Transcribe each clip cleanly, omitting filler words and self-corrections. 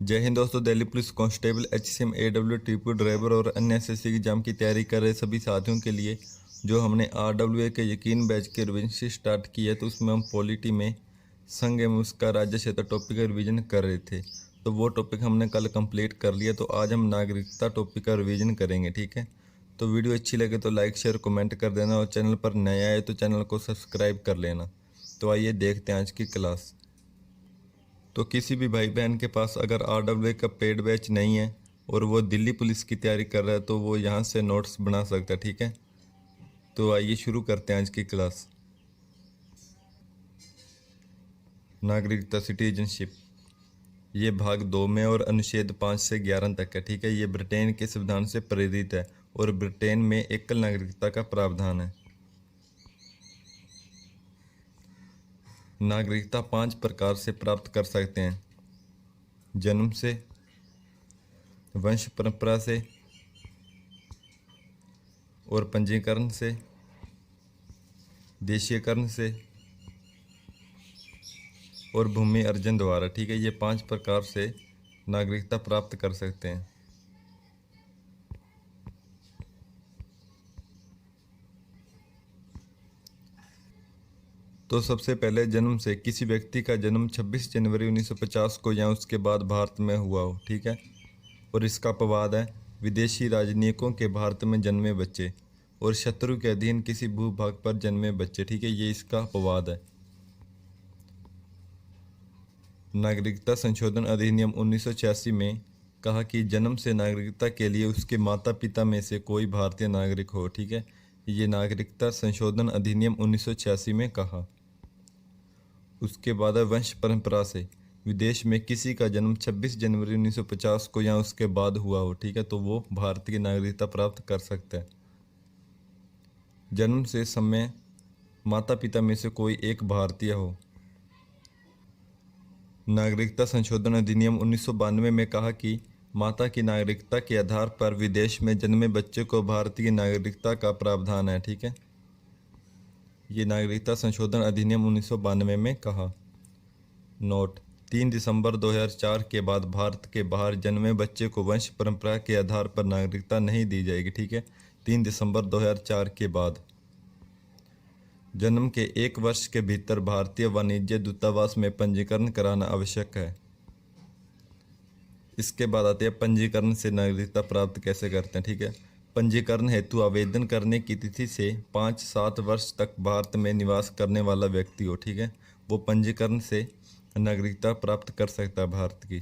जय हिंद दोस्तों। Delhi police constable, HCM, AW, Tipu driver और अन्य SSC एग्जाम की तैयारी कर रहे सभी साथियों के लिए जो हमने RWA के यकीन बैच के रिविजन स्टार्ट की है, तो उसमें हम पॉलिटी में संघ एवं उसका राज्य क्षेत्र टॉपिक का रिविजन कर रहे थे। तो वो टॉपिक हमने कल कंप्लीट कर लिया। तो आज हम नागरिकता टॉपिक का रिविजन करेंगे। ठीक है, तो वीडियो अच्छी लगे तो लाइक शेयर कमेंट कर देना और चैनल पर नया आए तो चैनल को सब्सक्राइब कर लेना। तो आइए देखते हैं आज की क्लास। तो किसी भी भाई बहन के पास अगर RWA का पेड बैच नहीं है और वो दिल्ली पुलिस की तैयारी कर रहा है तो वो यहाँ से नोट्स बना सकता है। ठीक है, तो आइए शुरू करते हैं आज की क्लास। नागरिकता सिटीजनशिप, ये भाग 2 में और अनुच्छेद 5 से 11 तक है। ठीक है, ये ब्रिटेन के संविधान से प्रेरित है और ब्रिटेन में एकल नागरिकता का प्रावधान है। नागरिकता 5 प्रकार से प्राप्त कर सकते हैं: जन्म से, वंश परंपरा से और पंजीकरण से, देशीयकरण से और भूमि अर्जन द्वारा। ठीक है, ये 5 प्रकार से नागरिकता प्राप्त कर सकते हैं। तो सबसे पहले जन्म से, किसी व्यक्ति का जन्म 26 जनवरी 1950 को या उसके बाद भारत में हुआ हो। ठीक है, और इसका अपवाद है विदेशी राजनयिकों के भारत में जन्मे बच्चे और शत्रु के अधीन किसी भूभाग पर जन्मे बच्चे। ठीक है, ये इसका अपवाद है। नागरिकता संशोधन अधिनियम 1986 में कहा कि जन्म से नागरिकता के लिए उसके माता पिता में से कोई भारतीय नागरिक हो। ठीक है, ये नागरिकता संशोधन अधिनियम 1986 में कहा। उसके बाद है वंश परंपरा से, विदेश में किसी का जन्म 26 जनवरी 1950 को या उसके बाद हुआ हो। ठीक है, तो वो भारत की नागरिकता प्राप्त कर सकता है। जन्म से समय माता पिता में से कोई एक भारतीय हो। नागरिकता संशोधन अधिनियम 1992 में कहा कि माता की नागरिकता के आधार पर विदेश में जन्मे बच्चे को भारतीय नागरिकता का प्रावधान है। ठीक है, ये नागरिकता संशोधन अधिनियम 1992 में कहा। नोट: 3 दिसंबर 2004 के बाद भारत के बाहर जन्मे बच्चे को वंश परंपरा के आधार पर नागरिकता नहीं दी जाएगी। ठीक है, 3 दिसंबर 2004 के बाद जन्म के 1 वर्ष के भीतर भारतीय वाणिज्य दूतावास में पंजीकरण कराना आवश्यक है। इसके बाद आते हैं पंजीकरण से नागरिकता प्राप्त कैसे करते हैं। ठीक है, पंजीकरण हेतु आवेदन करने की तिथि से 5-7 वर्ष तक भारत में निवास करने वाला व्यक्ति हो। ठीक है, वो पंजीकरण से नागरिकता प्राप्त कर सकता है भारत की।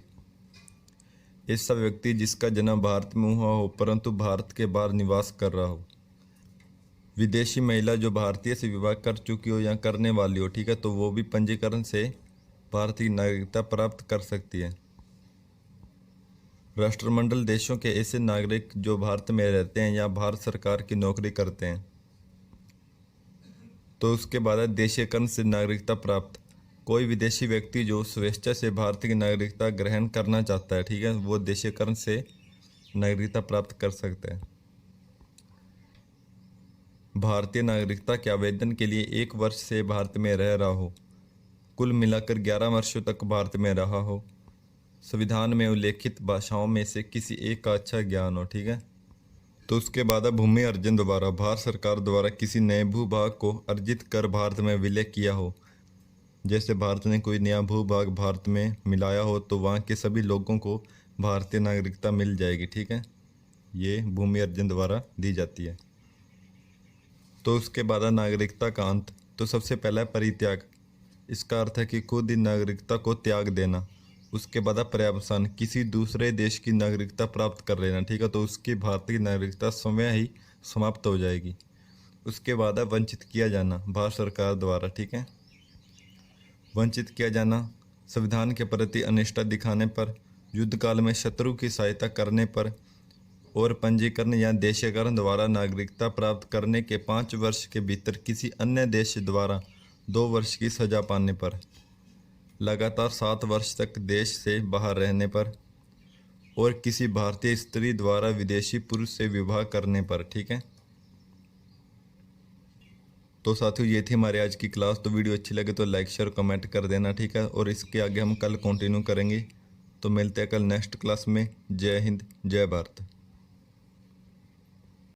ऐसा व्यक्ति जिसका जन्म भारत में हुआ हो परंतु भारत के बाहर निवास कर रहा हो। विदेशी महिला जो भारतीय से विवाह कर चुकी हो या करने वाली हो। ठीक है, तो वो भी पंजीकरण से भारतीय नागरिकता प्राप्त कर सकती है। राष्ट्रमंडल देशों के ऐसे नागरिक जो भारत में रहते हैं या भारत सरकार की नौकरी करते हैं। तो उसके बाद है देशीयकरण से नागरिकता प्राप्त, कोई विदेशी व्यक्ति जो स्वेच्छा से भारत की नागरिकता ग्रहण करना चाहता है। ठीक है, वो देशीयकरण से नागरिकता प्राप्त कर सकता है। भारतीय नागरिकता के आवेदन के लिए 1 वर्ष से भारत में रह रहा हो, कुल मिलाकर 11 वर्षों तक भारत में रहा हो, संविधान में उल्लेखित भाषाओं में से किसी एक का अच्छा ज्ञान हो। ठीक है, तो उसके बाद भूमि अर्जन द्वारा, भारत सरकार द्वारा किसी नए भूभाग को अर्जित कर भारत में विलय किया हो। जैसे भारत ने कोई नया भूभाग भारत में मिलाया हो तो वहाँ के सभी लोगों को भारतीय नागरिकता मिल जाएगी। ठीक है, ये भूमि अर्जन द्वारा दी जाती है। तो उसके बाद नागरिकता का अंत, तो सबसे पहला है परित्याग। इसका अर्थ है कि खुद ही नागरिकता को त्याग देना। उसके बाद पर्यावसान, किसी दूसरे देश की नागरिकता प्राप्त कर लेना। ठीक है, तो उसकी भारतीय नागरिकता स्वयं ही समाप्त हो जाएगी। उसके बाद वंचित किया जाना भारत सरकार द्वारा। ठीक है, वंचित किया जाना संविधान के प्रति अनिष्ठा दिखाने पर, युद्ध काल में शत्रु की सहायता करने पर और पंजीकरण या देशीयकरण द्वारा नागरिकता प्राप्त करने के 5 वर्ष के भीतर किसी अन्य देश द्वारा 2 वर्ष की सजा पाने पर, लगातार 7 वर्ष तक देश से बाहर रहने पर और किसी भारतीय स्त्री द्वारा विदेशी पुरुष से विवाह करने पर। ठीक है, तो साथियों ये थी हमारी आज की क्लास। तो वीडियो अच्छी लगे तो लाइक शेयर कमेंट कर देना। ठीक है, और इसके आगे हम कल कंटिन्यू करेंगे। तो मिलते हैं कल नेक्स्ट क्लास में। जय हिंद, जय भारत।